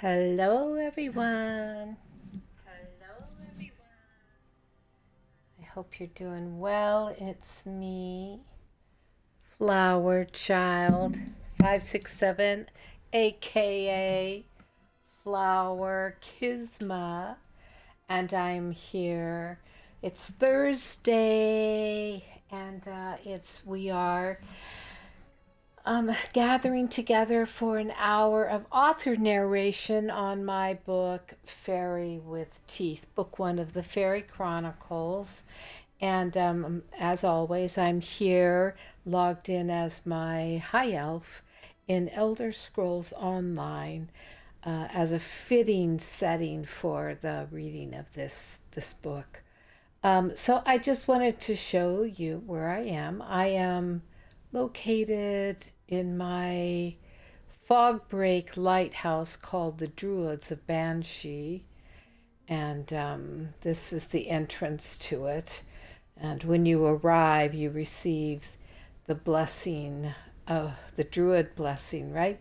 Hello, everyone. I hope you're doing well. It's me, Flower Child 567, aka Flower Kisma, and I'm here. It's Thursday, and we are gathering together for an hour of author narration on my book, Faery with Teeth, book one of the Faery-Chronicles. And as always, I'm here logged in as my high elf in Elder Scrolls Online as a fitting setting for the reading of this book. So I just wanted to show you where I am. I am located in my fog break lighthouse called the Druids of Banshee, and this is the entrance to it. And when you arrive, you receive the blessing, the Druid blessing, right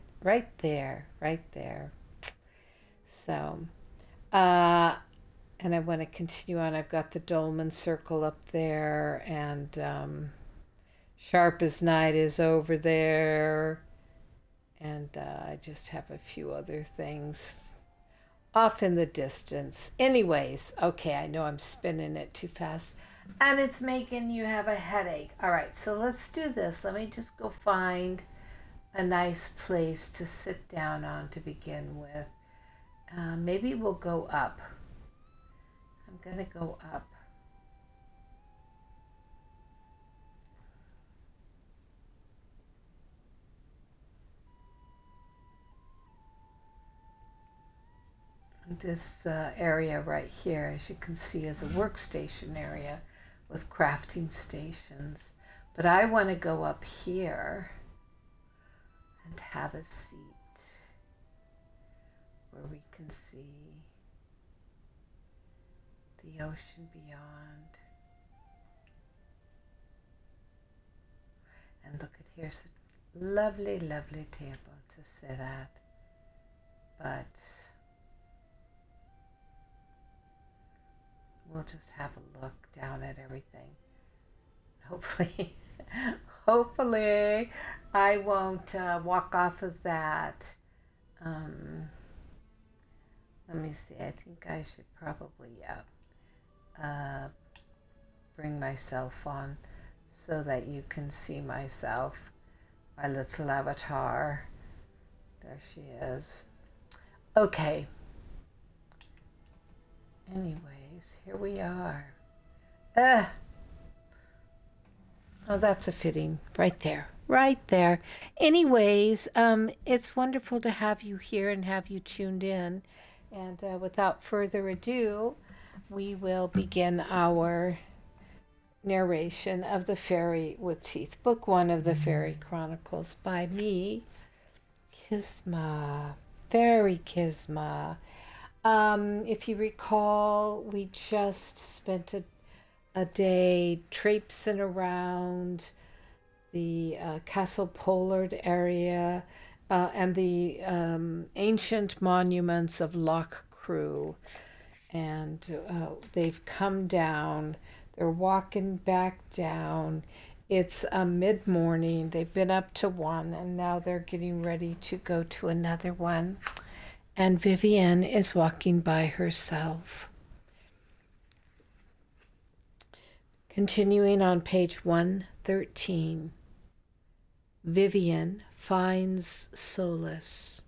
there, right there. So, and I want to continue on. I've got the dolmen circle up there, and Sharp as Night is over there, and I just have a few other things off in the distance. Anyways, okay, I know I'm spinning it too fast, and it's making you have a headache. All right, so let's do this. Let me just go find a nice place to sit down on to begin with. Maybe we'll go up. I'm going to go up. This area right here, as you can see, is a workstation area with crafting stations. But I want to go up here and have a seat where we can see the ocean beyond. And look at here's a lovely, lovely table to sit at. But we'll just have a look down at everything. Hopefully, hopefully I won't walk off of that. Let me see. I think I should probably bring myself on so that you can see myself, my little avatar. There she is. Okay. Anyways, here we are. Oh, that's a fitting. Right there. Right there. Anyways, it's wonderful to have you here and have you tuned in. And without further ado, we will begin our narration of The Faery with Teeth, book one of the Faery-Chronicles by me, Kisma, Fairy Kisma. If you recall, we just spent a day traipsing around the Castle Pollard area and the ancient monuments of Loch Crew. And they've come down. They're walking back down. It's mid-morning. They've been up to one, and now they're getting ready to go to another one. And Vivienne is walking by herself. Continuing on page 113, Vivienne finds solace.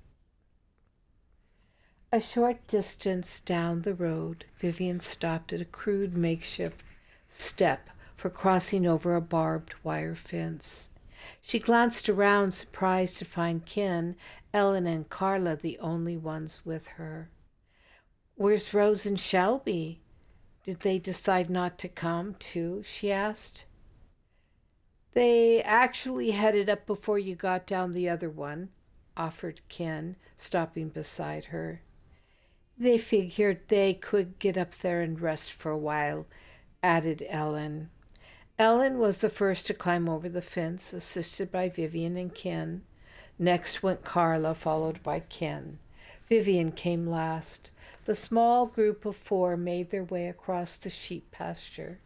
A short distance down the road, Vivienne stopped at a crude makeshift step for crossing over a barbed wire fence. She glanced around, surprised to find Ken, Ellen, and Carla the only ones with her. "Where's Rose and Shelby? Did they decide not to come, too?" she asked. "They actually headed up before you got down the other one," offered Ken, stopping beside her. "They figured they could get up there and rest for a while," added Ellen. Ellen was the first to climb over the fence, assisted by Vivienne and Ken. Next went Carla, followed by Ken. Vivian came last. The small group of four made their way across the sheep pasture,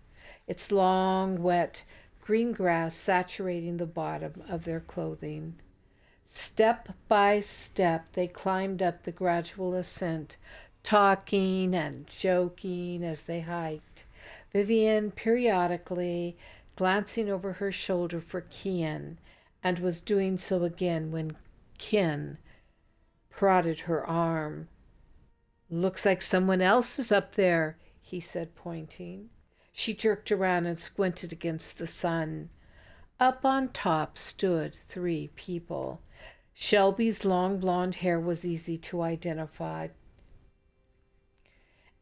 its long, wet, green grass saturating the bottom of their clothing. Step by step they climbed up the gradual ascent, talking and joking as they hiked, Vivian periodically glancing over her shoulder for Kian, and was doing so again when Kin prodded her arm. "Looks like someone else is up there," he said, pointing. She jerked around and squinted against the sun. Up on top stood three people. Shelby's long blonde hair was easy to identify,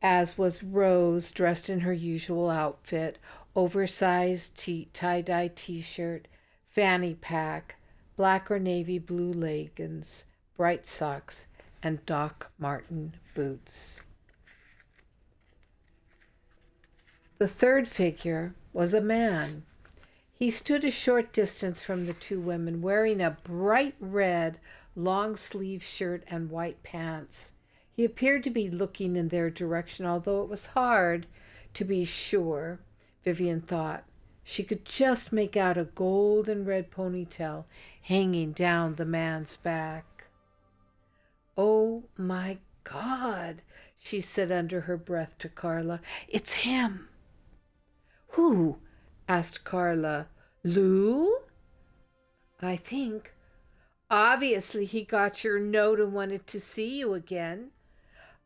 as was Rose, dressed in her usual outfit, oversized tie-dye t-shirt, fanny pack, black or navy blue leggings, bright socks, and Doc Marten boots. The third figure was a man. He stood a short distance from the two women, wearing a bright red long-sleeved shirt and white pants. He appeared to be looking in their direction, although it was hard to be sure, Vivian thought. She could just make out a gold and red ponytail hanging down the man's back. "Oh my God," she said under her breath to Carla. "It's him." "Who?" asked Carla. "Lou?" "I think. Obviously he got your note and wanted to see you again.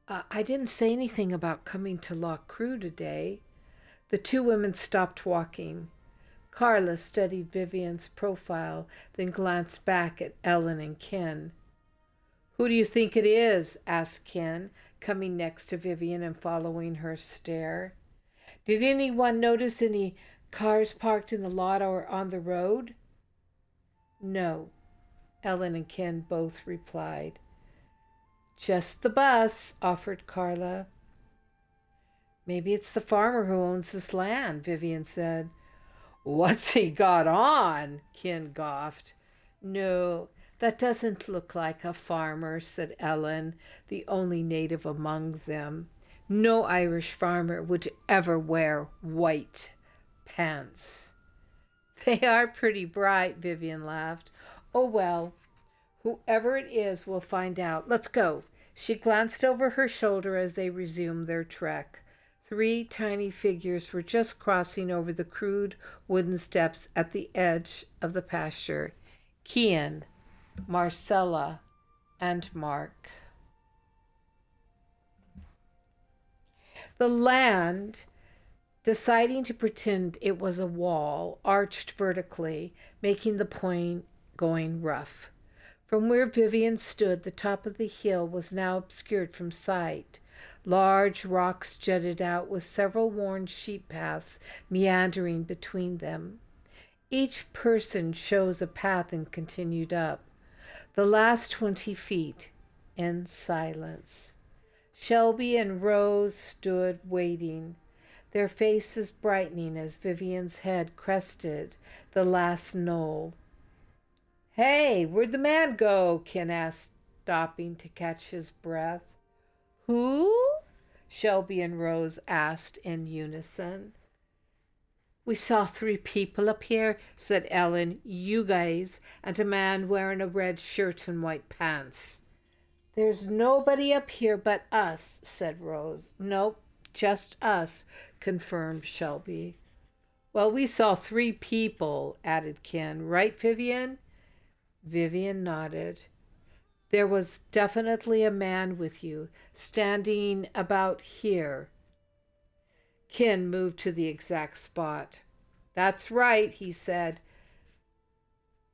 I didn't say anything about coming to Loch Crew today." The two women stopped walking. Carla studied Vivian's profile, then glanced back at Ellen and Ken. "Who do you think it is?" asked Ken, coming next to Vivian and following her stare. "Did anyone notice any cars parked in the lot or on the road?" "No," Ellen and Ken both replied. "Just the bus," offered Carla. "Maybe it's the farmer who owns this land," Vivian said. "What's he got on?" Ken scoffed. "No, that doesn't look like a farmer," said Ellen, the only native among them. "No Irish farmer would ever wear white pants." "They are pretty bright," Vivian laughed. "Oh well, whoever it is, we'll find out. Let's go." She glanced over her shoulder as they resumed their trek. Three tiny figures were just crossing over the crude wooden steps at the edge of the pasture. Kian, Marcella, and Mark. The land, deciding to pretend it was a wall, arched vertically, making the point going rough. From where Vivian stood, the top of the hill was now obscured from sight. Large rocks jutted out, with several worn sheep paths meandering between them. Each person chose a path and continued up. The last 20 feet in silence. Shelby and Rose stood waiting, their faces brightening as Vivian's head crested the last knoll. "Hey, where'd the man go?" Ken asked, stopping to catch his breath. "Who?" Shelby and Rose asked in unison. "We saw 3 people up here," said Ellen. "You guys, and a man wearing a red shirt and white pants." "There's nobody up here but us," said Rose. "Nope, just us," confirmed Shelby. "Well, we saw 3 people," added Ken. "Right, Vivian?" Vivian nodded. "There was definitely a man with you, standing about here." Ken moved to the exact spot. "That's right," he said.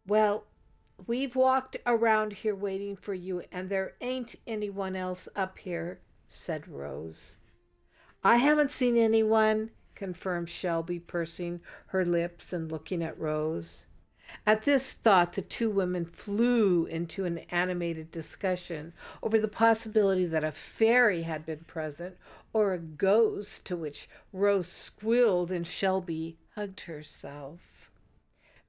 "Well, we've walked around here waiting for you, and there ain't anyone else up here," said Rose. "I haven't seen anyone," confirmed Shelby, pursing her lips and looking at Rose. At this thought, the two women flew into an animated discussion over the possibility that a fairy had been present, or a ghost, to which Rose squealed and Shelby hugged herself.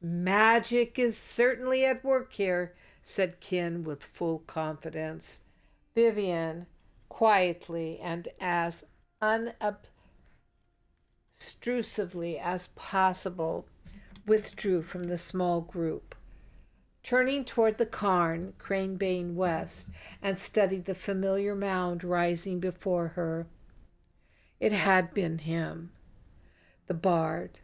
"Magic is certainly at work here," said Ken with full confidence. Vivian, quietly and as unobtrusively as possible, withdrew from the small group. Turning toward the cairn, Cranebane West, and studied the familiar mound rising before her. It had been him, the bard,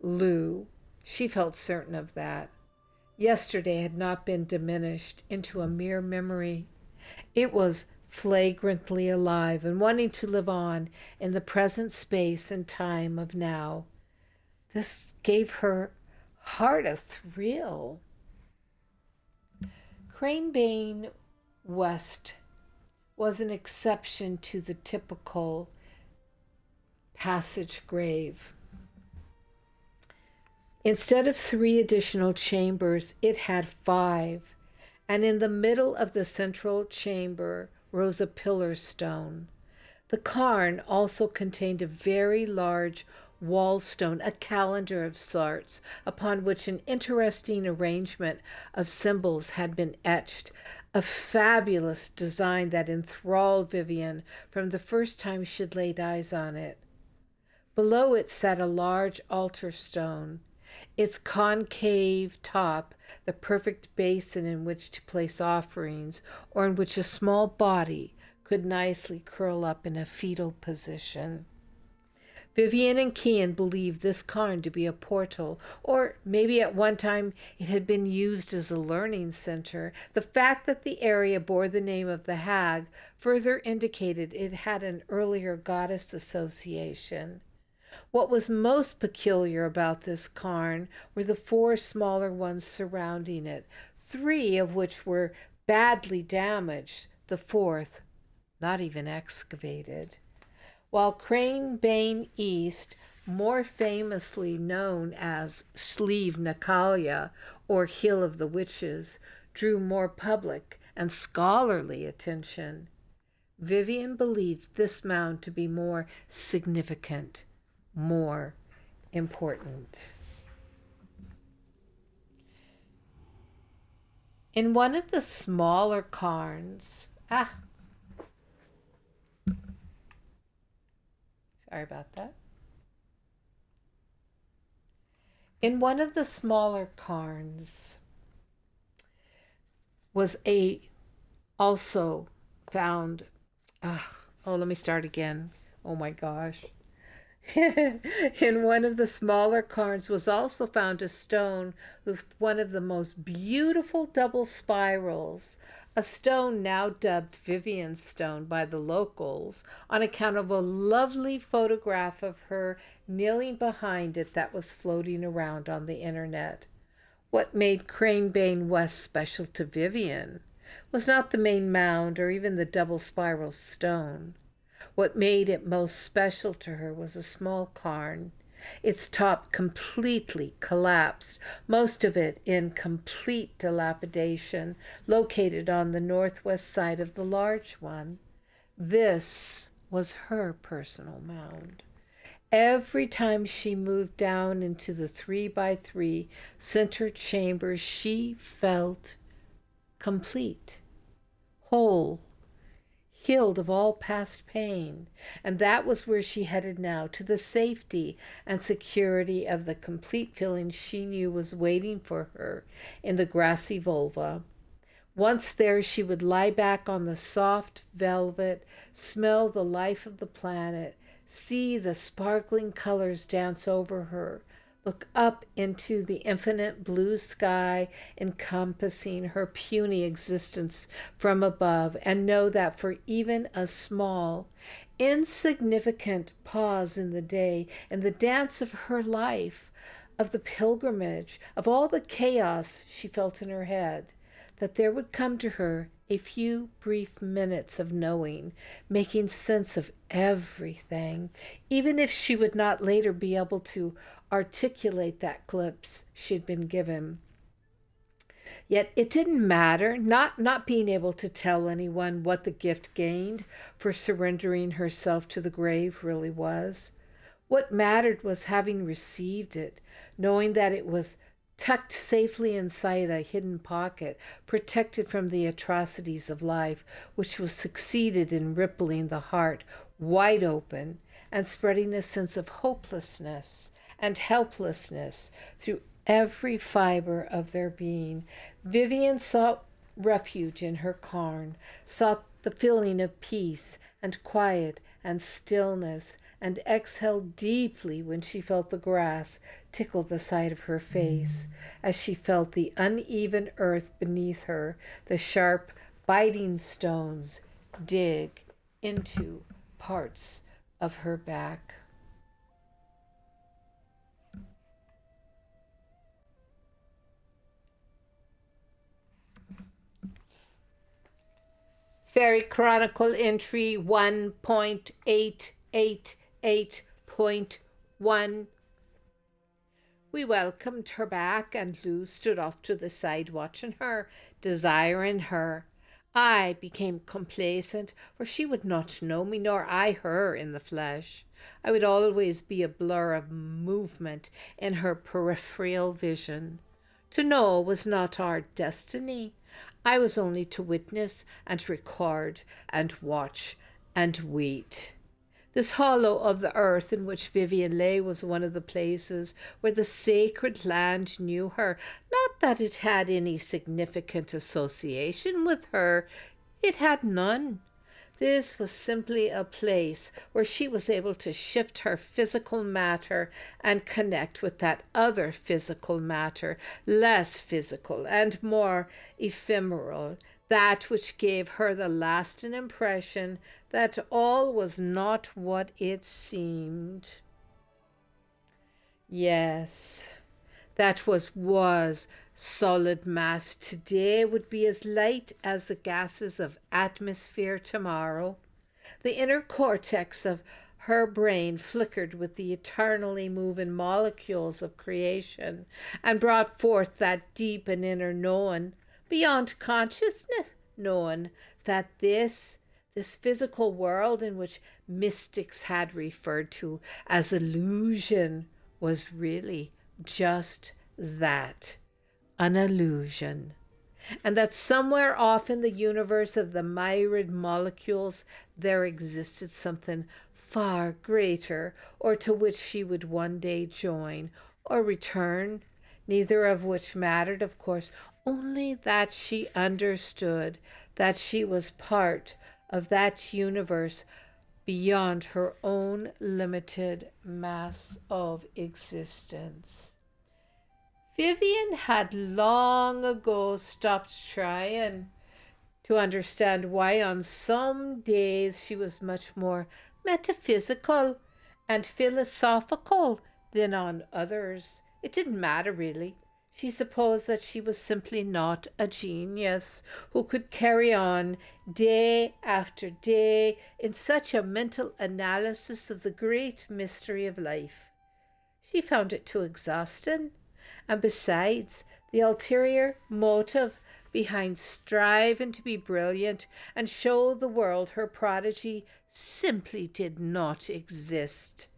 Lou. She felt certain of that. Yesterday had not been diminished into a mere memory. It was flagrantly alive and wanting to live on in the present space and time of now. This gave her heart a thrill. Cranebane West was an exception to the typical passage grave. Instead of 3 additional chambers, it had 5, and in the middle of the central chamber rose a pillar stone. The cairn also contained a very large wall stone, a calendar of sorts, upon which an interesting arrangement of symbols had been etched, a fabulous design that enthralled Vivian from the first time she'd laid eyes on it. Below it sat a large altar stone, its concave top the perfect basin in which to place offerings, or in which a small body could nicely curl up in a fetal position. Vivian and Cian believed this cairn to be a portal, or maybe at one time it had been used as a learning center. The fact that the area bore the name of the hag further indicated it had an earlier goddess association. What was most peculiar about this cairn were the 4 smaller ones surrounding it, 3 of which were badly damaged, the 4th not even excavated. While Cranebane East, more famously known as Slieve Natalia, or Hill of the Witches, drew more public and scholarly attention, Vivian believed this mound to be more significant, more important. In one of the smaller cairns, sorry about that. In one of the smaller cairns was also found, let me start again. Oh my gosh. In one of the smaller cairns was also found a stone with one of the most beautiful double spirals, a stone now dubbed Vivian's Stone by the locals on account of a lovely photograph of her kneeling behind it that was floating around on the internet. What made Cranebane West special to Vivian was not the main mound or even the double spiral stone. What made it most special to her was a small cairn, its top completely collapsed, most of it in complete dilapidation, located on the northwest side of the large one. This was her personal mound. Every time she moved down into the 3x3 center chamber, she felt complete, whole, healed of all past pain, and that was where she headed now, to the safety and security of the complete feeling she knew was waiting for her in the grassy vulva. Once there, she would lie back on the soft velvet, smell the life of the planet, see the sparkling colors dance over her, look up into the infinite blue sky encompassing her puny existence from above, and know that for even a small, insignificant pause in the day, in the dance of her life, of the pilgrimage, of all the chaos she felt in her head, that there would come to her a few brief minutes of knowing, making sense of everything, even if she would not later be able to articulate that glimpse she'd been given. Yet it didn't matter, not being able to tell anyone what the gift gained for surrendering herself to the grave really was. What mattered was having received it, knowing that it was tucked safely inside a hidden pocket, protected from the atrocities of life, which was succeeded in rippling the heart wide open and spreading a sense of hopelessness and helplessness through every fiber of their being. Vivian sought refuge in her cairn, sought the feeling of peace and quiet and stillness, and exhaled deeply when she felt the grass tickle the side of her face, as she felt the uneven earth beneath her, the sharp, biting stones dig into parts of her back. Faery Chronicle entry 1.888.1. We welcomed her back, and Lou stood off to the side watching her, desiring her. I became complacent, for she would not know me, nor I her in the flesh. I would always be a blur of movement in her peripheral vision. To know was not our destiny. I was only to witness and record and watch and wait. This hollow of the earth in which Vivian lay was one of the places where the sacred land knew her. Not that it had any significant association with her, it had none. This was simply a place where she was able to shift her physical matter and connect with that other physical matter, less physical and more ephemeral, that which gave her the lasting impression that all was not what it seemed. Yes, that was solid mass today would be as light as the gases of atmosphere tomorrow. The inner cortex of her brain flickered with the eternally moving molecules of creation and brought forth that deep and inner knowing, beyond consciousness knowing, that this physical world in which mystics had referred to as illusion was really just that, an illusion, and that somewhere off in the universe of the myriad molecules there existed something far greater, or to which she would one day join or return, neither of which mattered, of course, only that she understood that she was part of that universe beyond her own limited mass of existence. Vivian had long ago stopped trying to understand why on some days she was much more metaphysical and philosophical than on others. It didn't matter really. She supposed that she was simply not a genius who could carry on day after day in such a mental analysis of the great mystery of life. She found it too exhausting. And besides, the ulterior motive behind striving to be brilliant and show the world her prodigy simply did not exist.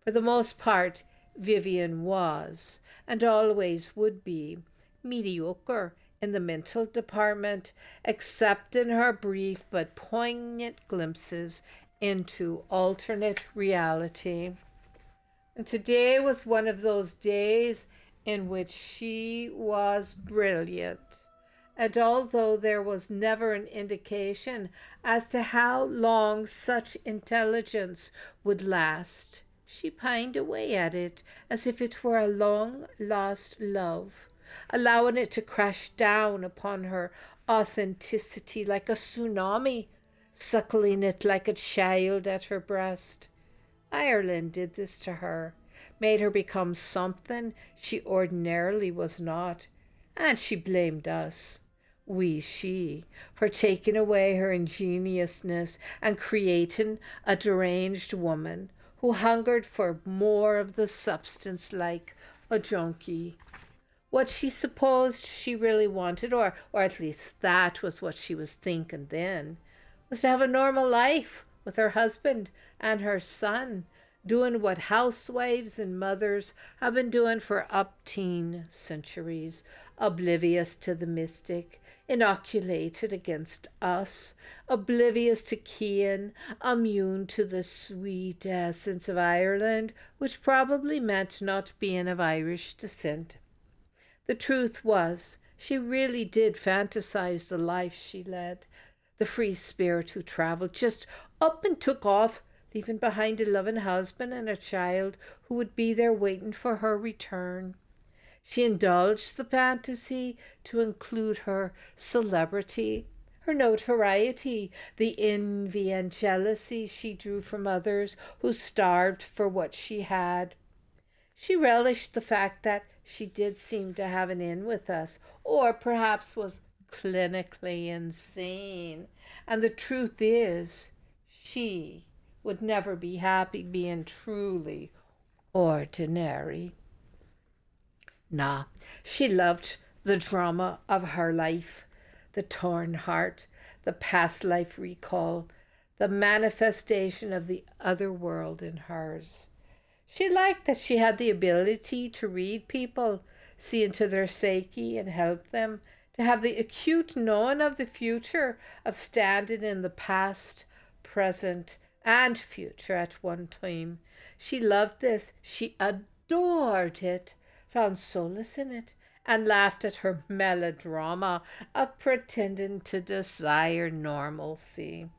For the most part, Vivian was, and always would be, mediocre in the mental department, except in her brief but poignant glimpses into alternate reality. And today was one of those days in which she was brilliant. And although there was never an indication as to how long such intelligence would last, she pined away at it as if it were a long lost love, allowing it to crash down upon her authenticity like a tsunami, suckling it like a child at her breast. Ireland did this to her, made her become something she ordinarily was not, and she blamed us, she, for taking away her ingenuousness and creating a deranged woman who hungered for more of the substance like a junkie. What she supposed she really wanted, or at least that was what she was thinking then, was to have a normal life with her husband and her son, doing what housewives and mothers have been doing for upteen centuries, oblivious to the mystic, inoculated against us, oblivious to Cian, immune to the sweet essence of Ireland, which probably meant not being of Irish descent. The truth was, she really did fantasize the life she led, the free spirit who travelled just up and took off, leaving behind a loving husband and a child who would be there waiting for her return. She indulged the fantasy to include her celebrity, her notoriety, the envy and jealousy she drew from others who starved for what she had. She relished the fact that she did seem to have an in with us, or perhaps was clinically insane. And the truth is, she would never be happy being truly ordinary. Nah, she loved the drama of her life, the torn heart, the past life recall, the manifestation of the other world in hers. She liked that she had the ability to read people, see into their psyche and help them, to have the acute knowing of the future, of standing in the past, present, and future at one time. She loved this. She adored it, found solace in it, and laughed at her melodrama of pretending to desire normalcy.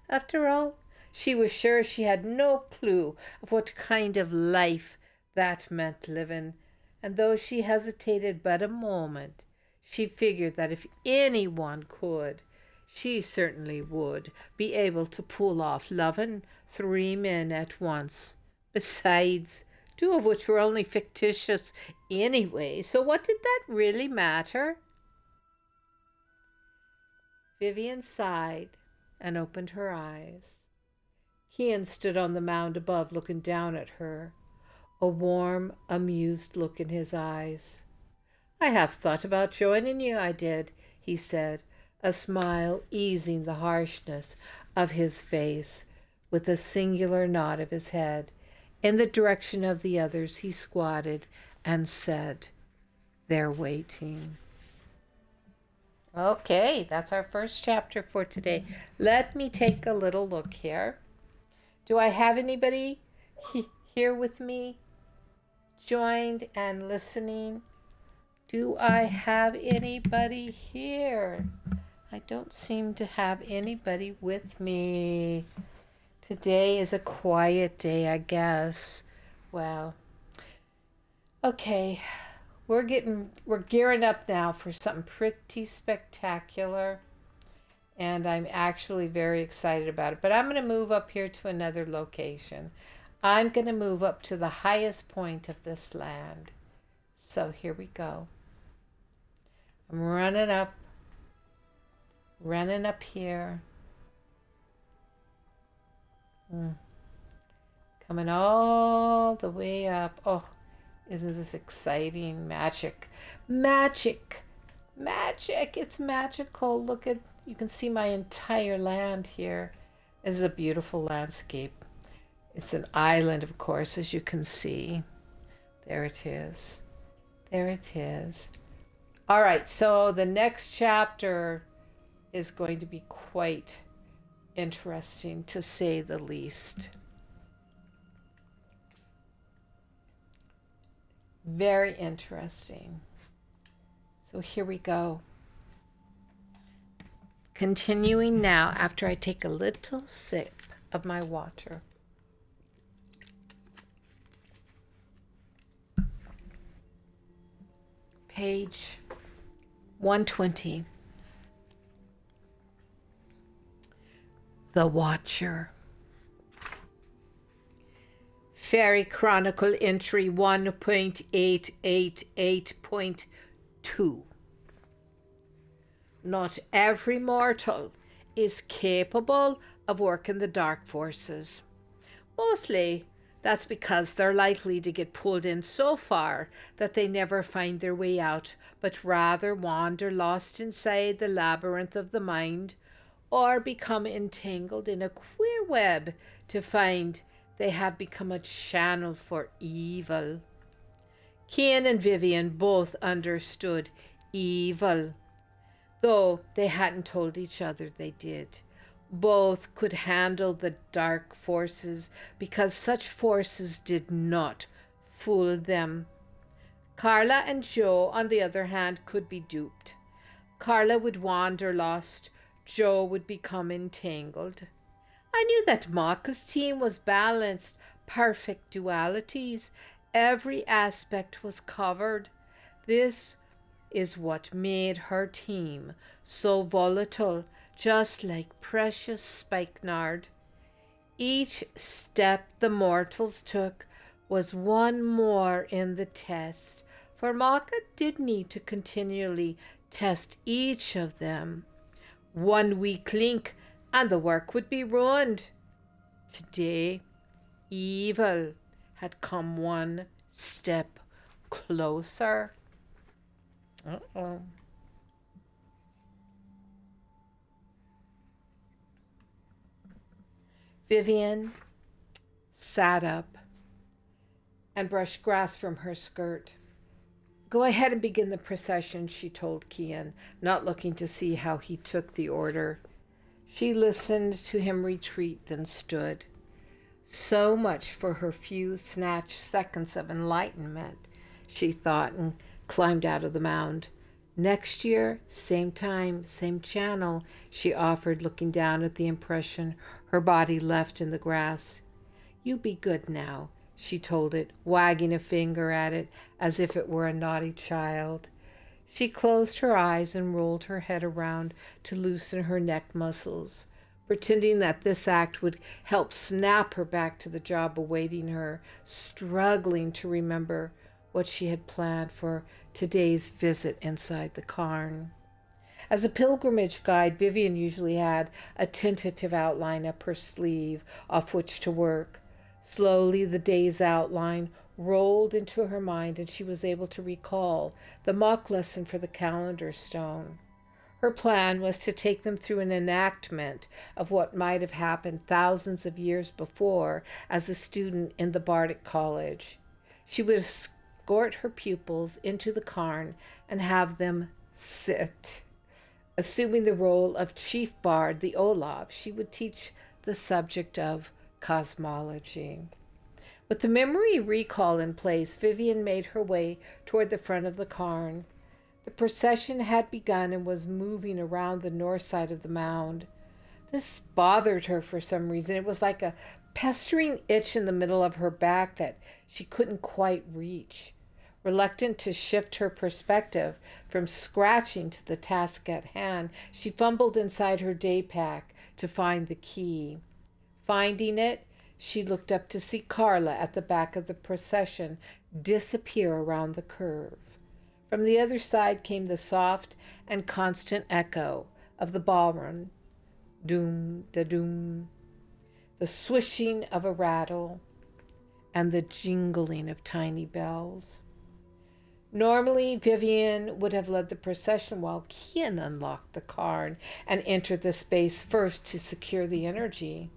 After all, she was sure she had no clue of what kind of life that meant living, and though she hesitated but a moment, she figured that if anyone could, she certainly would be able to pull off loving 3 men at once. Besides, 2 of which were only fictitious anyway, so what did that really matter? Vivian sighed and opened her eyes. Cian stood on the mound above, looking down at her, a warm, amused look in his eyes. "I have thought about joining you, I did," he said, a smile easing the harshness of his face. With a singular nod of his head in the direction of the others, he squatted and said, "They're waiting." Okay, that's our first chapter for today. Let me take a little look here. Do I have anybody here with me, joined and listening? Do I have anybody here? I don't seem to have anybody with me. Today is a quiet day, I guess. Well, okay, we're gearing up now for something pretty spectacular. And I'm actually very excited about it. But I'm going to move up here to another location. I'm going to move up to the highest point of this land. So here we go. I'm running up here. Coming all the way up. Oh, isn't this exciting? Magic. Magic. Magic. It's magical. Look at, you can see my entire land here. This is a beautiful landscape. It's an island, of course, as you can see. There it is. There it is. All right, so the next chapter is going to be quite interesting, to say the least. Very interesting. So here we go. Continuing now after I take a little sip of my water. Page 120. The Watcher. Faery Chronicle entry 1.888.2. Not every mortal is capable of working the dark forces. Mostly, that's because they're likely to get pulled in so far that they never find their way out, but rather wander lost inside the labyrinth of the mind, or become entangled in a queer web to find they have become a channel for evil. Cian and Vivian both understood evil, though they hadn't told each other they did. Both could handle the dark forces because such forces did not fool them. Carla and Jo, on the other hand, could be duped. Carla would wander lost, Jo would become entangled. I knew that Maka's team was balanced, perfect dualities. Every aspect was covered. This is what made her team so volatile, just like precious spikenard. Each step the mortals took was one more in the test, for Maka did need to continually test each of them. One weak link and the work would be ruined. Today, evil had come one step closer. Uh-oh. Vivian sat up and brushed grass from her skirt. Go ahead and begin the procession, she told Cian, not looking to see how he took the order. She listened to him retreat, then stood. So much for her few snatched seconds of enlightenment, she thought, and climbed out of the mound. Next year, same time, same channel, she offered, looking down at the impression her body left in the grass. You be good now, she told it, wagging a finger at it as if it were a naughty child. She closed her eyes and rolled her head around to loosen her neck muscles, pretending that this act would help snap her back to the job awaiting her, struggling to remember what she had planned for today's visit inside the cairn. As a pilgrimage guide, Vivian usually had a tentative outline up her sleeve off which to work. Slowly, the day's outline rolled into her mind, and she was able to recall the mock lesson for the calendar stone. Her plan was to take them through an enactment of what might have happened thousands of years before as a student in the Bardic College. She would escort her pupils into the cairn and have them sit. Assuming the role of chief bard, the Olaf, she would teach the subject of cosmology. With the memory recall in place, Vivian made her way toward the front of the cairn. The procession had begun and was moving around the north side of the mound. This bothered her for some reason. It was like a pestering itch in the middle of her back that she couldn't quite reach. Reluctant to shift her perspective from scratching to the task at hand, she fumbled inside her day pack to find the key. Finding it, she looked up to see Carla at the back of the procession disappear around the curve. From the other side came the soft and constant echo of the ballroom. Doom-da-doom. The swishing of a rattle and the jingling of tiny bells. Normally, Vivian would have led the procession while Cian unlocked the cairn and entered the space first to secure the energy.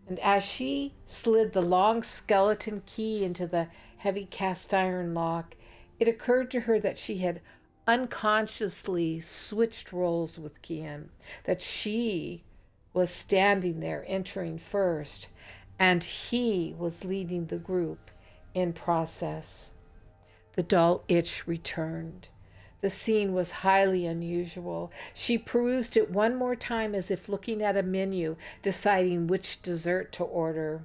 And as she slid the long skeleton key into the heavy cast iron lock, it occurred to her that she had unconsciously switched roles with Cian, that she was standing there entering first, and he was leading the group in process. The dull itch returned. The scene was highly unusual. She perused it one more time as if looking at a menu, deciding which dessert to order.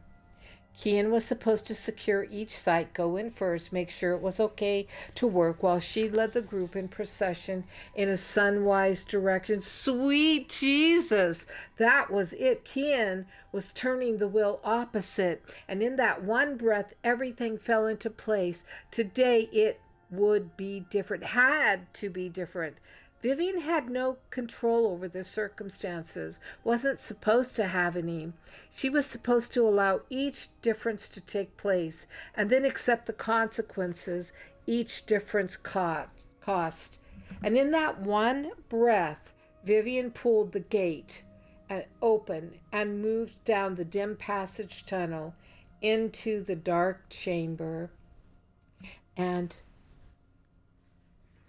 Cian was supposed to secure each site, go in first, make sure it was okay to work, while she led the group in procession in a sunwise direction. Sweet Jesus! That was it. Cian was turning the wheel opposite, and in that one breath, everything fell into place. Today it would be different, had to be different. Vivian had no control over the circumstances, wasn't supposed to have any. She was supposed to allow each difference to take place and then accept the consequences each difference cost. And in that one breath, Vivian pulled the gate and open and moved down the dim passage tunnel into the dark chamber, and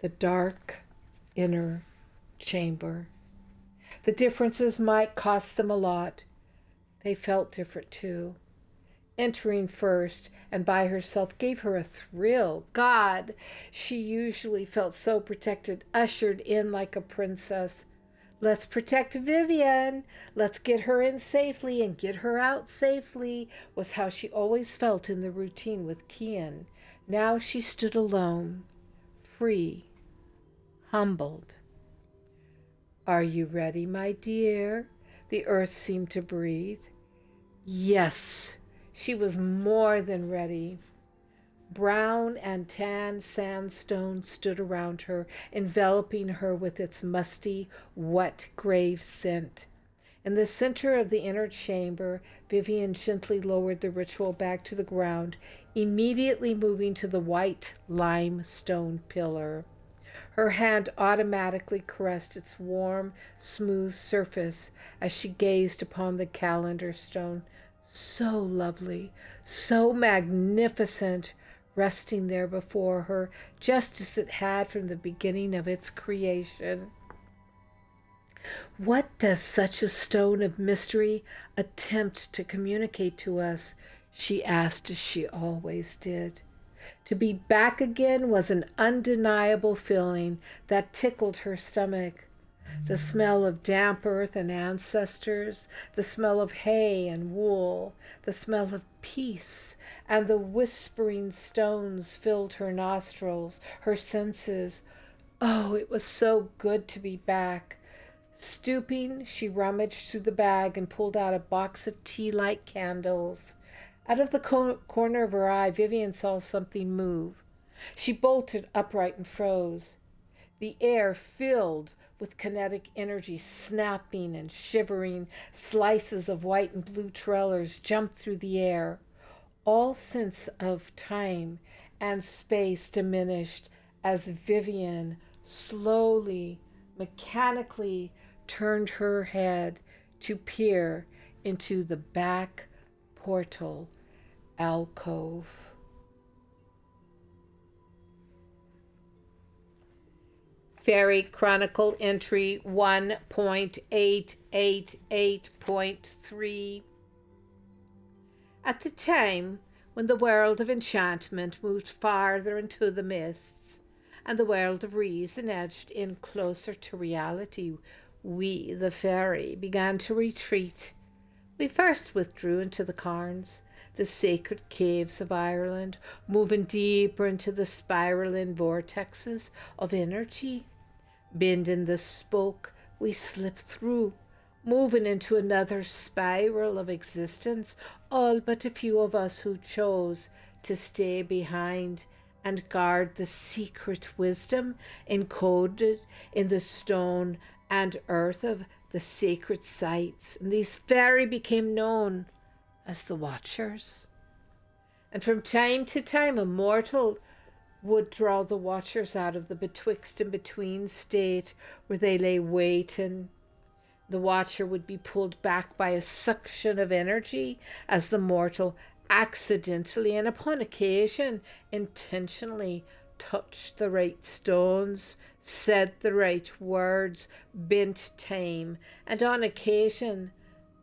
the dark inner chamber. The differences might cost them a lot. They felt different too. Entering first and by herself gave her a thrill. God, she usually felt so protected, ushered in like a princess. Let's protect Vivian. Let's get her in safely and get her out safely, was how she always felt in the routine with Kian. Now she stood alone, free, humbled. Are you ready, my dear? The earth seemed to breathe. Yes, she was more than ready. Brown and tan sandstone stood around her, enveloping her with its musty, wet grave scent. In the center of the inner chamber, Vivian gently lowered the ritual bag to the ground, immediately moving to the white limestone pillar. Her hand automatically caressed its warm, smooth surface as she gazed upon the calendar stone. So lovely, so magnificent, resting there before her, just as it had from the beginning of its creation. What does such a stone of mystery attempt to communicate to us? She asked, as she always did. To be back again was an undeniable feeling that tickled her stomach. The smell of damp earth and ancestors, the smell of hay and wool, the smell of peace, and the whispering stones filled her nostrils, her senses. Oh, it was so good to be back. Stooping, she rummaged through the bag and pulled out a box of tea-light candles. Out of the corner of her eye, Vivian saw something move. She bolted upright and froze. The air filled with kinetic energy, snapping and shivering. Slices of white and blue trellis jumped through the air. All sense of time and space diminished as Vivian slowly, mechanically turned her head to peer into the back portal alcove. Faery Chronicle entry 1.888.3. At the time when the world of enchantment moved farther into the mists, and the world of reason edged in closer to reality, we, the fairy, began to retreat. We first withdrew into the cairns, the sacred caves of Ireland, moving deeper into the spiraling vortexes of energy. Bending the spoke, we slipped through, moving into another spiral of existence, all but a few of us who chose to stay behind and guard the secret wisdom encoded in the stone and earth of the sacred sites. And these fairy became known as the Watchers. And from time to time, a mortal would draw the Watchers out of the betwixt and between state where they lay waiting. The Watcher would be pulled back by a suction of energy as the mortal accidentally and upon occasion intentionally touched the right stones, said the right words, bent time, and on occasion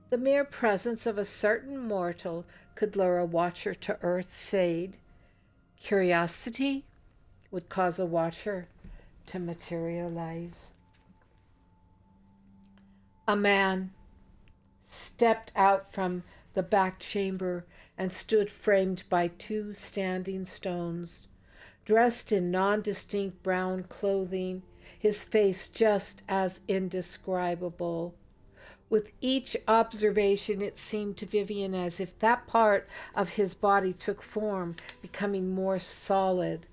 the mere presence of a certain mortal could lure a Watcher to earth's side. Curiosity would cause a Watcher to materialize. A man stepped out from the back chamber and stood framed by two standing stones. Dressed in non-distinct brown clothing, his face just as indescribable. With each observation, it seemed to Vivian as if that part of his body took form, becoming more solid,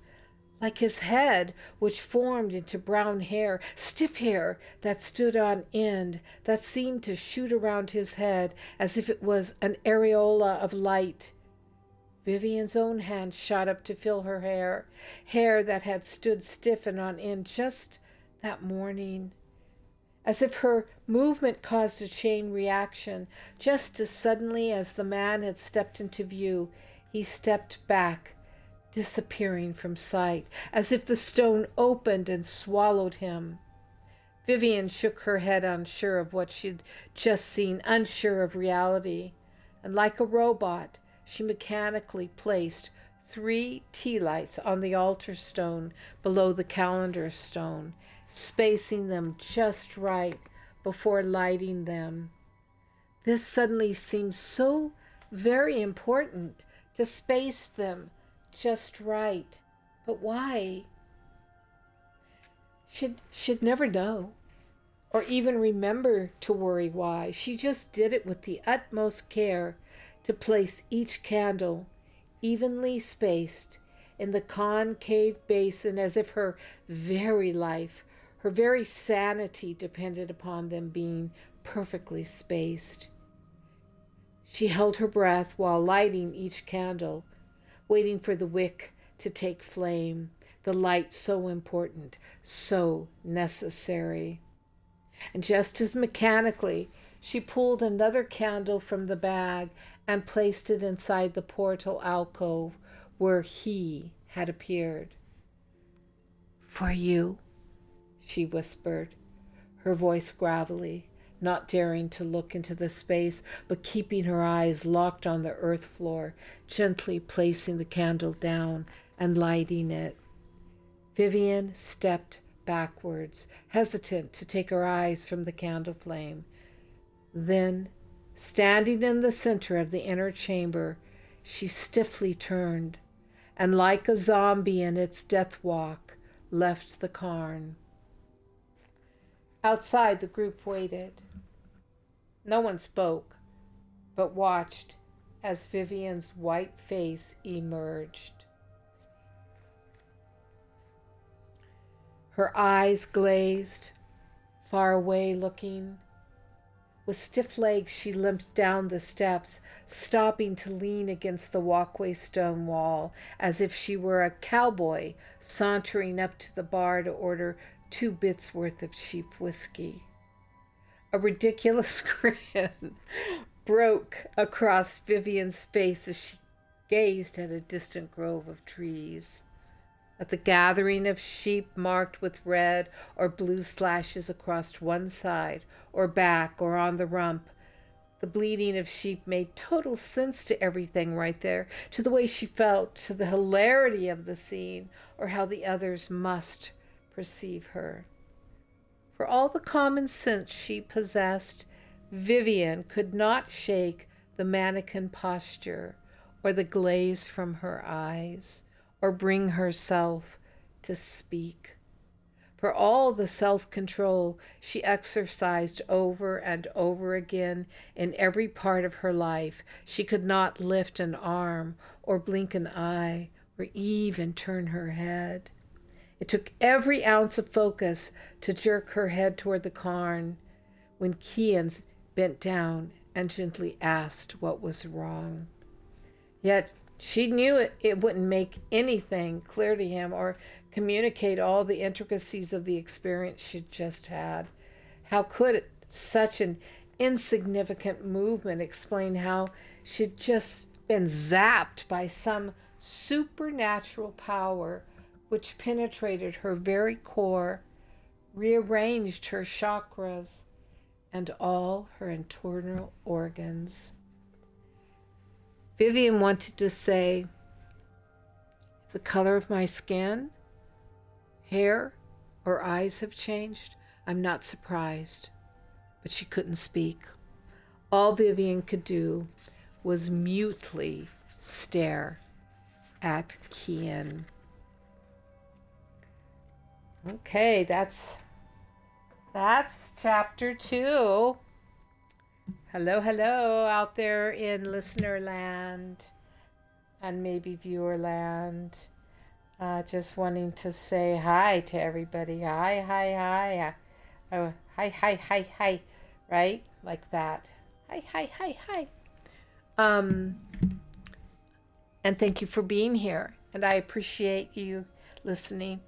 like his head, which formed into brown hair, stiff hair that stood on end, that seemed to shoot around his head as if it was an aureola of light. Vivian's own hand shot up to feel her hair, hair that had stood stiff and on end just that morning, as if her Movement caused a chain reaction. Just as suddenly as the man had stepped into view, he stepped back, disappearing from sight, as if the stone opened and swallowed him. Vivian shook her head, unsure of what she'd just seen, unsure of reality. And like a robot, she mechanically placed 3 tea lights on the altar stone below the calendar stone, spacing them just right before lighting them. This suddenly seemed so very important, to space them just right. But why? She'd never know, or even remember to worry why. She just did it with the utmost care to place each candle evenly spaced in the concave basin, as if her very life, her very sanity depended upon them being perfectly spaced. She held her breath while lighting each candle, waiting for the wick to take flame, the light so important, so necessary. And just as mechanically, she pulled another candle from the bag and placed it inside the portal alcove where he had appeared. "For you," she whispered, her voice gravelly, not daring to look into the space, but keeping her eyes locked on the earth floor, gently placing the candle down and lighting it. Vivian stepped backwards, hesitant to take her eyes from the candle flame. Then, standing in the center of the inner chamber, she stiffly turned, and like a zombie in its death walk, left the cairn. Outside, the group waited. No one spoke, but watched as Vivian's white face emerged. Her eyes glazed, far away looking. With stiff legs, she limped down the steps, stopping to lean against the walkway stone wall, as if she were a cowboy sauntering up to the bar to order 2 bits worth of cheap whiskey. A ridiculous grin broke across Vivian's face as she gazed at a distant grove of trees, at the gathering of sheep marked with red or blue slashes across one side or back or on the rump. The bleating of sheep made total sense to everything right there, to the way she felt, to the hilarity of the scene, or how the others must perceive her. For all the common sense she possessed, Vivian could not shake the mannequin posture or the glaze from her eyes, or bring herself to speak. For all the self-control she exercised over and over again in every part of her life, she could not lift an arm or blink an eye or even turn her head. It took every ounce of focus to jerk her head toward the cairn when Cian bent down and gently asked what was wrong. Yet she knew it wouldn't make anything clear to him or communicate all the intricacies of the experience she'd just had. How could such an insignificant movement explain how she'd just been zapped by some supernatural power which penetrated her very core, rearranged her chakras, and all her internal organs? Vivian wanted to say, if the color of my skin, hair, or eyes have changed, I'm not surprised. But she couldn't speak. All Vivian could do was mutely stare at Cian. Okay, that's chapter 2. Hello out there in listener land and maybe viewer land. Just wanting to say hi to everybody. Hi. Oh, hi. Right? Like that. Hi. And thank you for being here. And I appreciate you listening.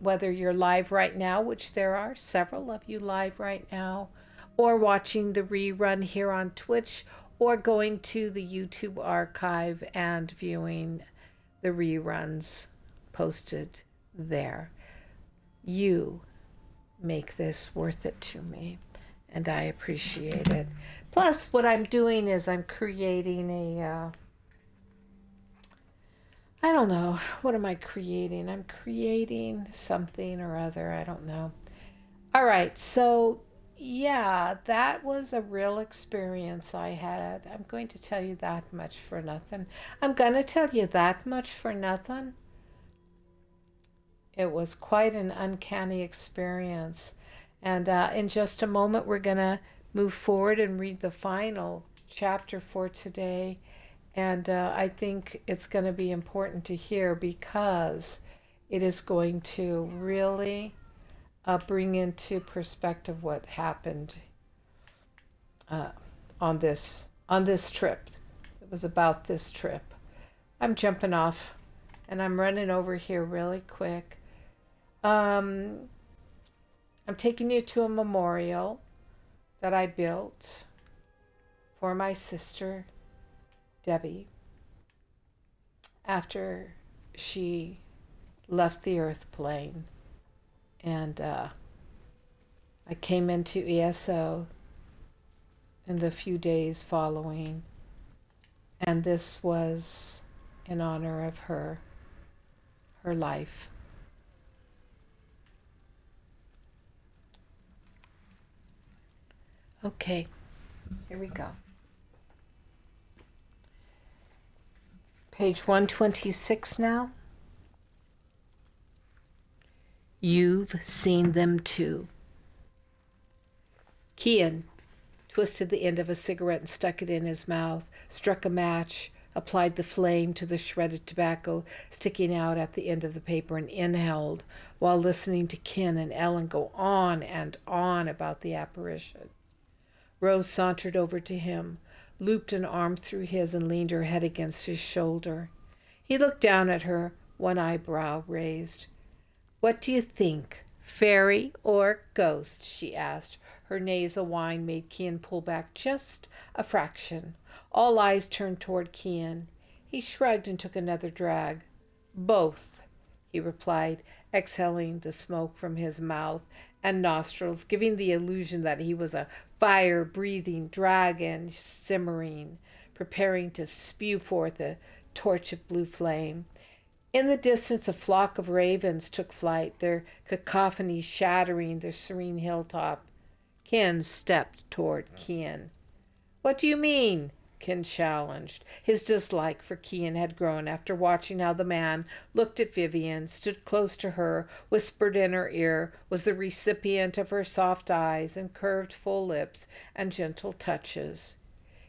whether you're live right now, which there are several of you live right now, or watching the rerun here on Twitch, or going to the YouTube archive and viewing the reruns posted there. You make this worth it to me, and I appreciate it. Plus, what I'm doing is I'm creating I don't know, what am I creating? I'm creating something or other, I don't know. All right, so yeah, that was a real experience I had. I'm going to tell you that much for nothing. I'm going to tell you that much for nothing. It was quite an uncanny experience. And in just a moment, we're going to move forward and read the final chapter for today. And I think it's going to be important to hear because it is going to really bring into perspective what happened on this trip. It was about this trip. I'm jumping off, and I'm running over here really quick. I'm taking you to a memorial that I built for my sister Debbie after she left the earth plane. And I came into ESO in the few days following, and this was in honor of her life. Okay, here we go. Page 126 now. You've seen them too. Kian twisted the end of a cigarette and stuck it in his mouth, struck a match, applied the flame to the shredded tobacco sticking out at the end of the paper, and inhaled while listening to Ken and Ellen go on and on about the apparition. Rose sauntered over to him, looped an arm through his, and leaned her head against his shoulder. He looked down at her, one eyebrow raised. "What do you think, fairy or ghost?" she asked. Her nasal whine made Kian pull back just a fraction. All eyes turned toward Kian. He shrugged and took another drag. "Both," he replied, exhaling the smoke from his mouth and nostrils, giving the illusion that he was a fire-breathing dragon simmering, preparing to spew forth a torch of blue flame. In the distance, a flock of ravens took flight, their cacophony shattering the serene hilltop. Ken stepped toward Kian. "What do you mean?" Ken challenged. His dislike for Kian had grown after watching how the man looked at Vivian, stood close to her, whispered in her ear, was the recipient of her soft eyes and curved full lips and gentle touches.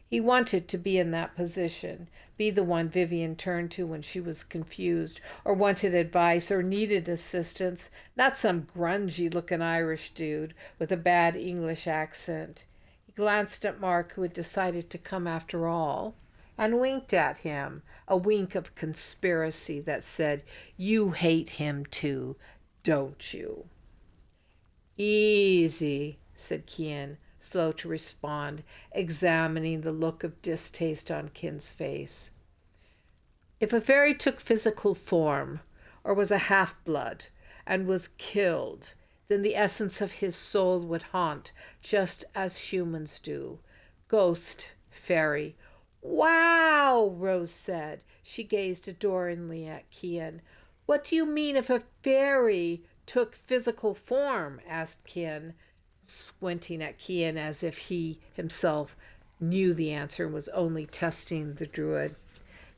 He wanted to be in that position, be the one Vivian turned to when she was confused or wanted advice or needed assistance, not some grungy-looking Irish dude with a bad English accent. He glanced at Mark, who had decided to come after all, and winked at him, a wink of conspiracy that said, "You hate him too, don't you?" "Easy," said Kian, slow to respond, examining the look of distaste on Kin's face. "If a fairy took physical form, or was a half-blood, and was killed, then the essence of his soul would haunt, just as humans do. Ghost, fairy." "Wow!" Rose said. She gazed adoringly at Kian. "What do you mean if a fairy took physical form?" asked Kian, squinting at Kian as if he himself knew the answer and was only testing the druid.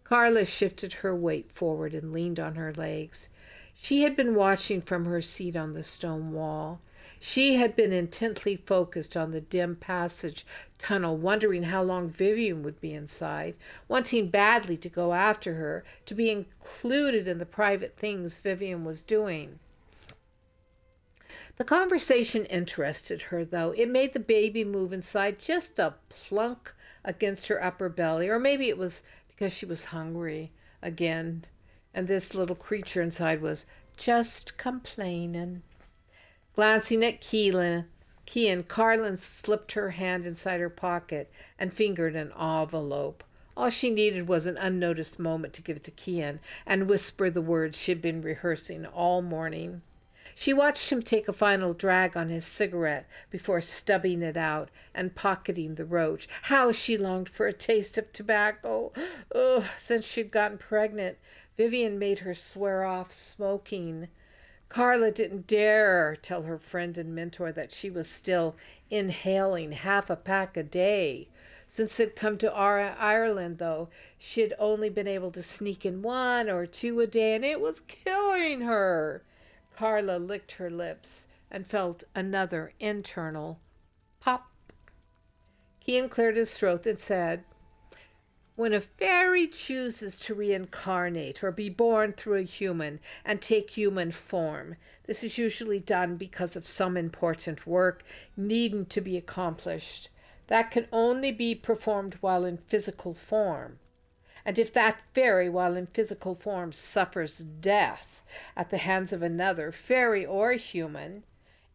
Carla shifted her weight forward and leaned on her legs. She had been watching from her seat on the stone wall. She had been intently focused on the dim passage tunnel, wondering how long Vivian would be inside, wanting badly to go after her, to be included in the private things Vivian was doing. The conversation interested her, though. It made the baby move inside just a plunk against her upper belly, or maybe it was because she was hungry again, and this little creature inside was Just complaining. Glancing at Cian, Carlin slipped her hand inside her pocket and fingered an envelope. All she needed was an unnoticed moment to give it to Cian and whisper the words she'd been rehearsing all morning. She watched him take a final drag on his cigarette before stubbing it out and pocketing the roach. How she longed for a taste of tobacco! Ugh, since she'd gotten pregnant, Vivian made her swear off smoking. Carla didn't dare tell her friend and mentor that she was still inhaling half a pack a day. Since they'd come to Ireland, though, she'd only been able to sneak in 1 or 2 a day, and it was killing her. Carla licked her lips and felt another internal pop. Cian cleared his throat and said, "When a fairy chooses to reincarnate or be born through a human and take human form, this is usually done because of some important work needing to be accomplished. That can only be performed while in physical form. And if that fairy, while in physical form, suffers death at the hands of another, fairy or human,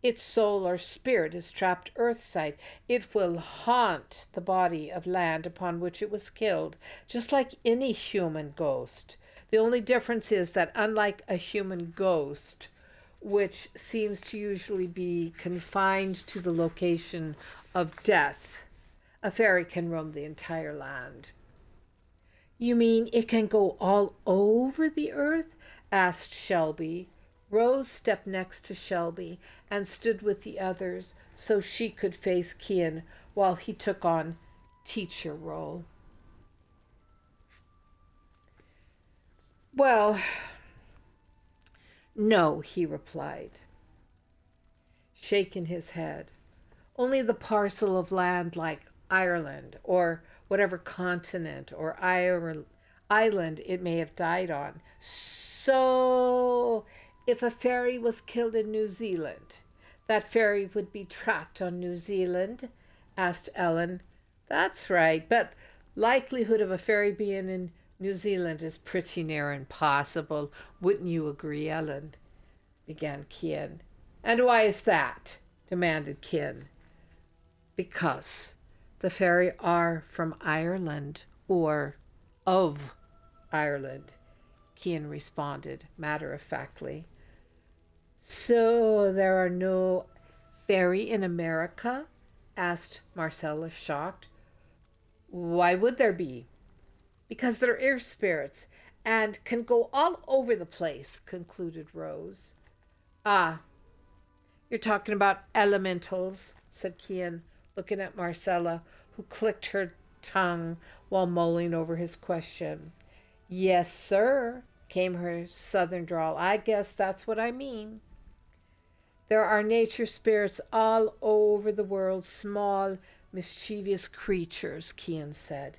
its soul or spirit is trapped earthside. It will haunt the body of land upon which it was killed, just like any human ghost. The only difference is that unlike a human ghost, which seems to usually be confined to the location of death, a fairy can roam the entire land." "You mean it can go all over the earth?" asked Shelby. Rose stepped next to Shelby and stood with the others so she could face Cian while he took on teacher role. "Well, no," he replied, shaking his head. "Only the parcel of land like Ireland, or whatever continent or island it may have died on. So, if a fairy was killed in New Zealand, that fairy would be trapped on New Zealand?" asked Ellen. "That's right, but likelihood of a fairy being in New Zealand is pretty near impossible. Wouldn't you agree, Ellen?" began Cian. "And why is that?" demanded Cian. "Because the fairy are from Ireland, or of Ireland," Cian responded matter-of-factly. "So there are no fairy in America?" asked Marcella, shocked. "Why would there be?" "Because they're ear spirits and can go all over the place," concluded Rose. "Ah, you're talking about elementals," said Cian, looking at Marcella, who clicked her tongue while mulling over his question. "Yes, sir," came her southern drawl. "I guess that's what I mean." "There are nature spirits all over the world, small, mischievous creatures," Cian said.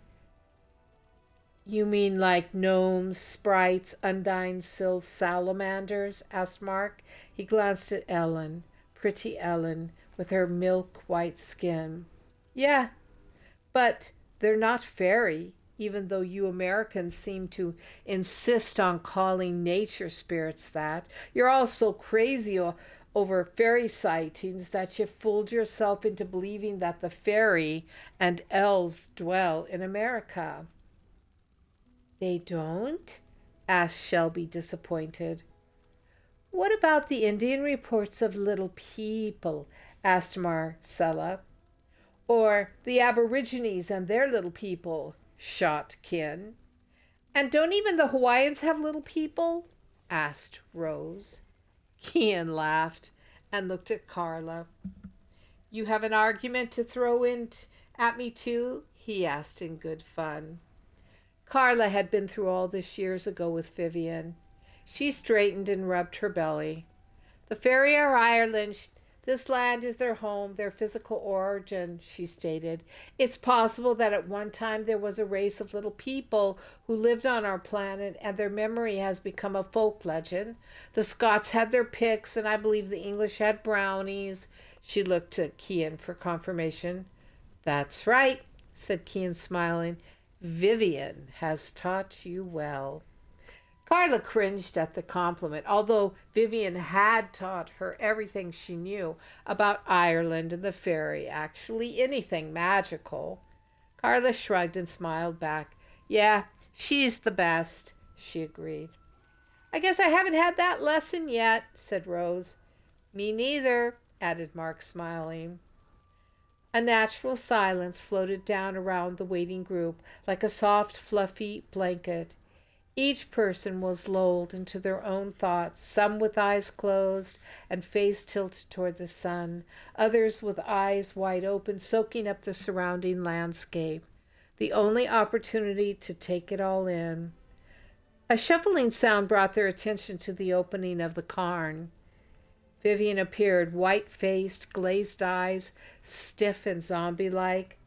"You mean like gnomes, sprites, undines, sylphs, salamanders?" asked Mark. He glanced at Ellen, pretty Ellen, with her milk-white skin. "Yeah, but they're not fairy, even though you Americans seem to insist on calling nature spirits that. You're all so crazy over fairy sightings that you fooled yourself into believing that the fairy and elves dwell in America." "They don't?" asked Shelby, disappointed. "What about the Indian reports of little people?" asked Marcella. "Or the Aborigines and their little people?" shot Cian. "And don't even the Hawaiians have little people?" asked Rose. Cian laughed and looked at Carla. "You have an argument to throw in at me too?" he asked in good fun. Carla had been through all this years ago with Vivian. She straightened and rubbed her belly. "The fairy are Ireland. This land is their home, their physical origin," she stated. "It's possible that at one time there was a race of little people who lived on our planet, and their memory has become a folk legend. The Scots had their Picts, and I believe the English had brownies." She looked at Cian for confirmation. "That's right," said Cian, smiling. "Vivian has taught you well." Carla cringed at the compliment, although Vivian had taught her everything she knew about Ireland and the fairy, actually anything magical. Carla shrugged and smiled back. Yeah, she's the best, she agreed. I guess I haven't had that lesson yet, said Rose. Me neither, added Mark, smiling. A natural silence floated down around the waiting group like a soft, fluffy blanket. Each person was lulled into their own thoughts, some with eyes closed and face tilted toward the sun, others with eyes wide open, soaking up the surrounding landscape, the only opportunity to take it all in. A shuffling sound brought their attention to the opening of the cairn. Vivian appeared, white-faced, glazed eyes, stiff and zombie-like.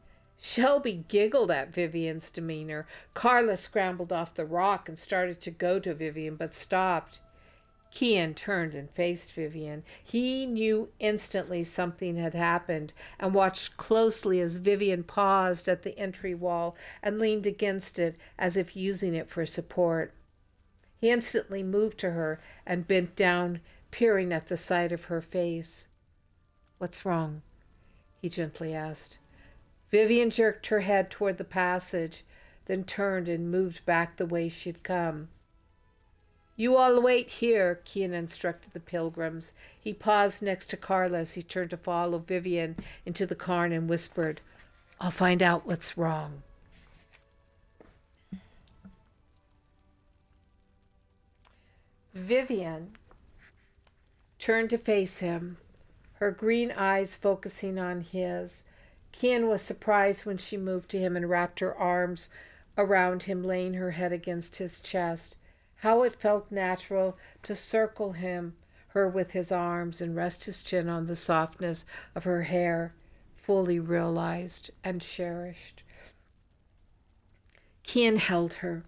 Shelby giggled at Vivian's demeanor. Carla scrambled off the rock and started to go to Vivian, but stopped. Kian turned and faced Vivian. He knew instantly something had happened and watched closely as Vivian paused at the entry wall and leaned against it as if using it for support. He instantly moved to her and bent down, peering at the side of her face. "What's wrong?" he gently asked. Vivian jerked her head toward the passage, then turned and moved back the way she'd come. "You all wait here," Kian instructed the pilgrims. He paused next to Carla as he turned to follow Vivian into the cairn and whispered, "I'll find out what's wrong." Vivian turned to face him, her green eyes focusing on his. Kian was surprised when she moved to him and wrapped her arms around him, laying her head against his chest. How it felt natural to circle her with his arms and rest his chin on the softness of her hair, fully realized and cherished. Kian held her.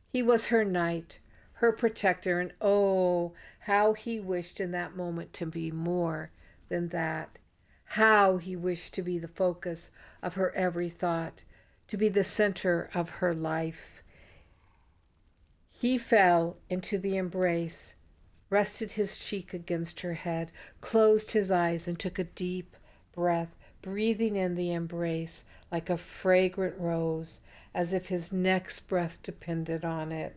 He was her knight, her protector, and oh, how he wished in that moment to be more than that. How he wished to be the focus of her every thought, to be the center of her life. He fell into the embrace, rested his cheek against her head, closed his eyes, and took a deep breath, breathing in the embrace like a fragrant rose, as if his next breath depended on it.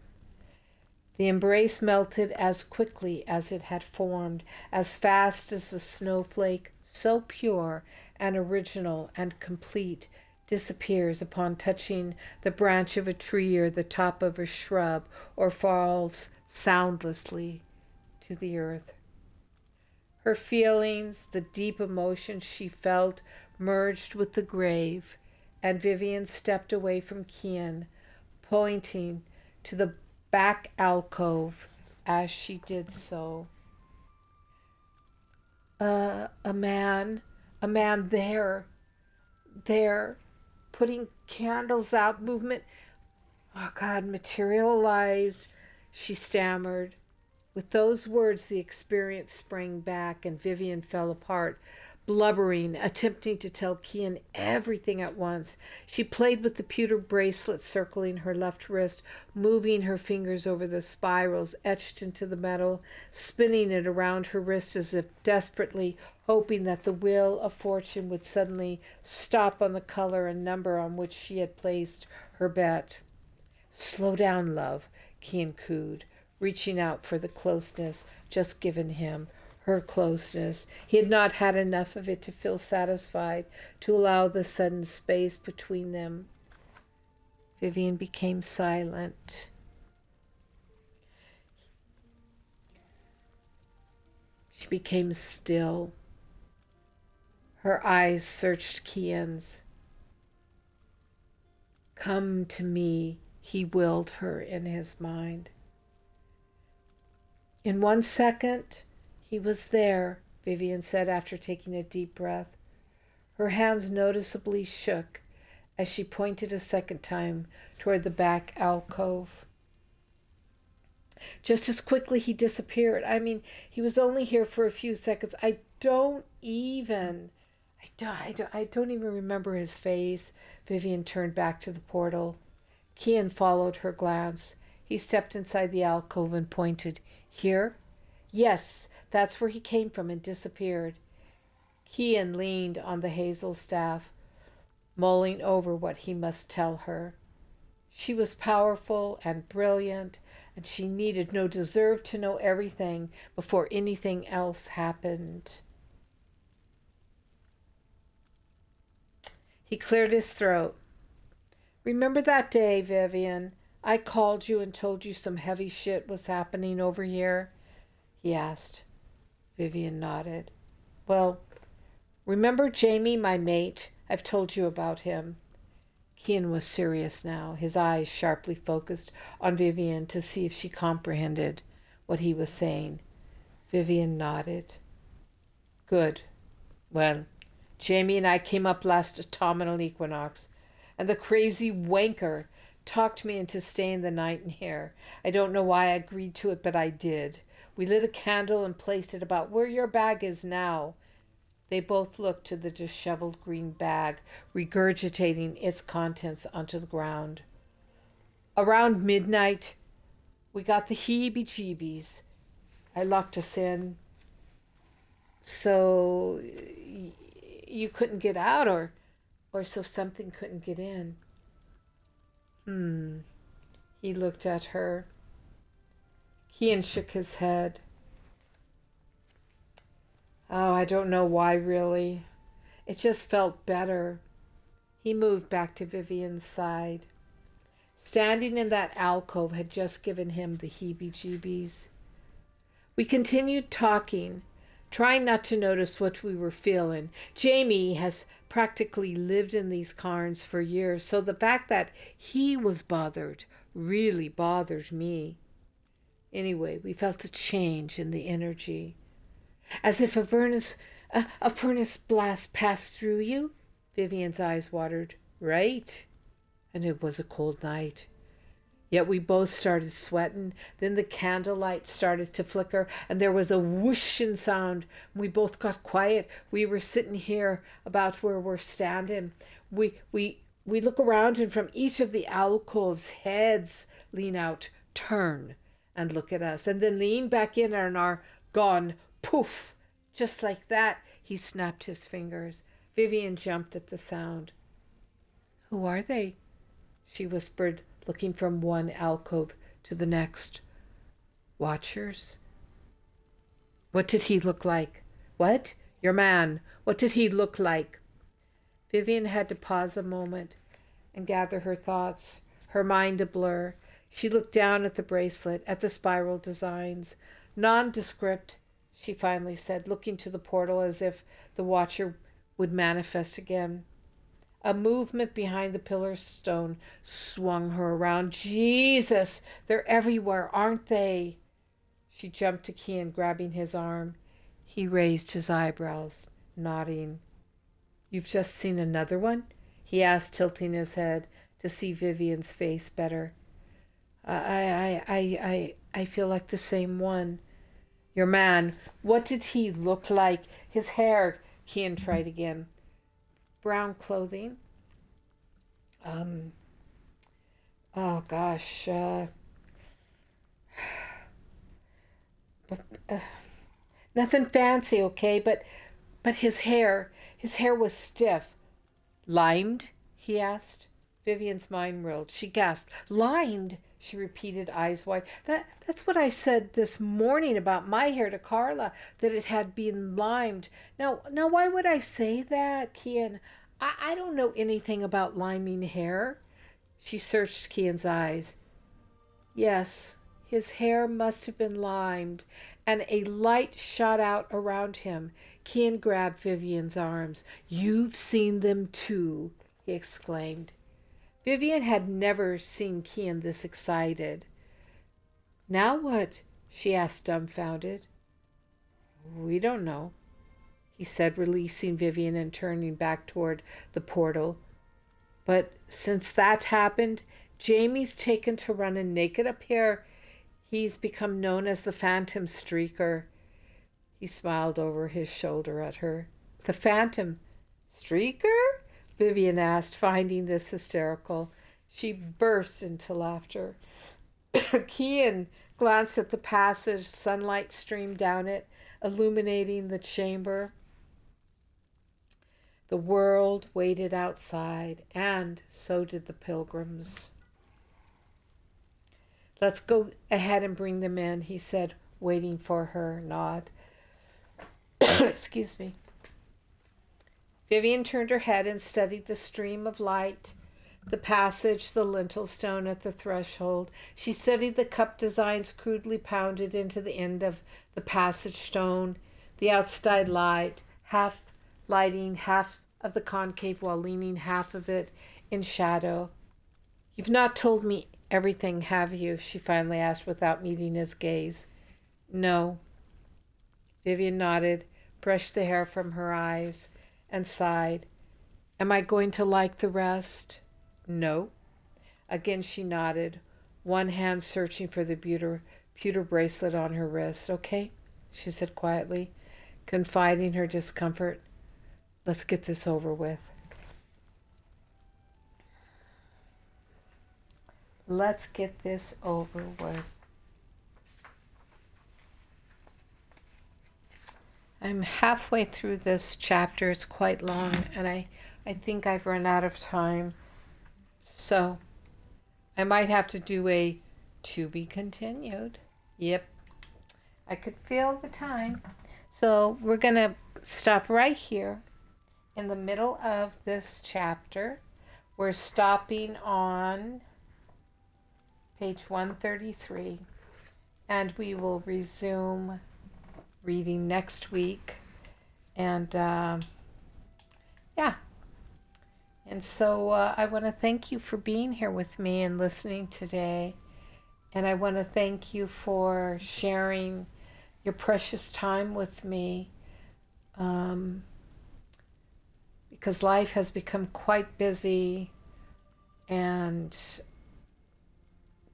The embrace melted as quickly as it had formed, as fast as the snowflake, so pure and original and complete, disappears upon touching the branch of a tree or the top of a shrub, or falls soundlessly to the earth. Her feelings, the deep emotions she felt, merged with the grave, and Vivian stepped away from Kian, pointing to the back alcove as she did so. A man there, putting candles out, movement, oh God, materialized, she stammered. With those words, the experience sprang back, and Vivian fell apart, blubbering, attempting to tell Kian everything at once. She played with the pewter bracelet circling her left wrist, moving her fingers over the spirals etched into the metal, spinning it around her wrist as if desperately hoping that the wheel of fortune would suddenly stop on the color and number on which she had placed her bet. "Slow down, love," Kian cooed, reaching out for the closeness just given him. Her closeness. He had not had enough of it to feel satisfied, to allow the sudden space between them. Vivian became silent. She became still. Her eyes searched Kian's. "Come to me," he willed her in his mind. In 1 second, "He was there," Vivian said after taking a deep breath. Her hands noticeably shook as she pointed a second time toward the back alcove. Just as quickly he disappeared. I mean, he was only here for a few seconds. I don't even remember his face. Vivian turned back to the portal. Kian followed her glance. He stepped inside the alcove and pointed. Here? Yes, that's where he came from and disappeared. Kian leaned on the hazel staff, mulling over what he must tell her. She was powerful and brilliant, and she deserved to know everything before anything else happened. He cleared his throat. Remember that day, Vivian? I called you and told you some heavy shit was happening over here? He asked. Vivian nodded. Well, remember Jamie, my mate? I've told you about him. Kian was serious now, his eyes sharply focused on Vivian to see if she comprehended what he was saying. Vivian nodded. Good. Well, Jamie and I came up last autumnal equinox, and the crazy wanker talked me into staying the night in here. I don't know why I agreed to it, but I did. We lit a candle and placed it about where your bag is now. They both looked to the disheveled green bag, regurgitating its contents onto the ground. Around midnight, we got the heebie-jeebies. I locked us in. So you couldn't get out, or so something couldn't get in. He looked at her. Kian shook his head. Oh, I don't know why, really. It just felt better. He moved back to Vivian's side. Standing in that alcove had just given him the heebie-jeebies. We continued talking, trying not to notice what we were feeling. Jamie has practically lived in these cairns for years, so the fact that he was bothered really bothered me. Anyway, we felt a change in the energy. As if a furnace blast passed through you? Vivian's eyes watered. Right. And it was a cold night. Yet we both started sweating. Then the candlelight started to flicker, and there was a whooshing sound. We both got quiet. We were sitting here about where we're standing. We look around, and from each of the alcoves, heads lean out, turn, and look at us, and then lean back in and are gone. Poof! Just like that, he snapped his fingers. Vivian jumped at the sound. Who are they? She whispered, looking from one alcove to the next. Watchers? What did he look like? What? Your man. What did he look like? Vivian had to pause a moment and gather her thoughts, her mind a blur. She looked down at the bracelet, at the spiral designs. Nondescript, she finally said, looking to the portal as if the watcher would manifest again. A movement behind the pillar stone swung her around. Jesus, they're everywhere, aren't they? She jumped to Kian, grabbing his arm. He raised his eyebrows, nodding. You've just seen another one? He asked, tilting his head to see Vivian's face better. I feel like the same one. Your man, what did he look like? His hair, Kian tried again. Brown clothing. Oh gosh. Nothing fancy, okay? But his hair was stiff. Limed? He asked. Vivian's mind reeled. She gasped. Limed? She repeated, eyes wide. That's what I said this morning about my hair to Carla, that it had been limed. Now, why would I say that, Kian? I don't know anything about liming hair. She searched Kian's eyes. Yes, his hair must have been limed, and a light shot out around him. Kian grabbed Vivian's arms. You've seen them too, he exclaimed. Vivian had never seen Kian this excited. Now what? She asked, dumbfounded. We don't know, he said, releasing Vivian and turning back toward the portal. But since that happened, Jamie's taken to running naked up here. He's become known as the Phantom Streaker. He smiled over his shoulder at her. The Phantom Streaker? Vivian asked, finding this hysterical. She burst into laughter. Kian glanced at the passage. Sunlight streamed down it, illuminating the chamber. The world waited outside, and so did the pilgrims. "Let's go ahead and bring them in," he said, waiting for her nod. Excuse me. Vivian turned her head and studied the stream of light, the passage, the lintel stone at the threshold. She studied the cup designs crudely pounded into the end of the passage stone, the outside light, half lighting half of the concave while leaning half of it in shadow. "You've not told me everything, have you?" she finally asked without meeting his gaze. "No." Vivian nodded, brushed the hair from her eyes, and sighed. "Am I going to like the rest?" "No." Again she nodded, one hand searching for the pewter bracelet on her wrist. "Okay," she said quietly, confiding her discomfort. "Let's get this over with." Let's get this over with. I'm halfway through this chapter. It's quite long, and I think I've run out of time. So I might have to do a to be continued. Yep, I could feel the time. So we're going to stop right here in the middle of this chapter. We're stopping on page 133, and we will resume reading next week. And yeah. And so I want to thank you for being here with me and listening today. And I want to thank you for sharing your precious time with me, because life has become quite busy, and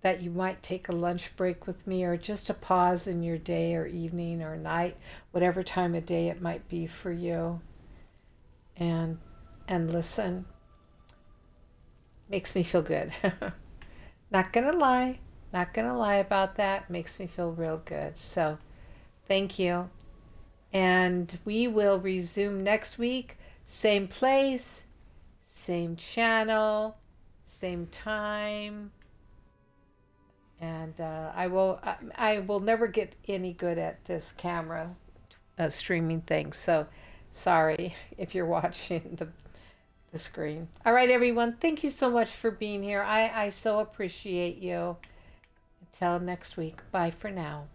that you might take a lunch break with me, or just a pause in your day or evening or night, whatever time of day it might be for you, and listen. Makes me feel good. Not gonna lie about that. Makes me feel real good. So thank you. And we will resume next week. Same place, same channel, same time. And I will never get any good at this camera streaming thing. So sorry if you're watching the screen. All right, everyone. Thank you so much for being here. I so appreciate you. Until next week. Bye for now.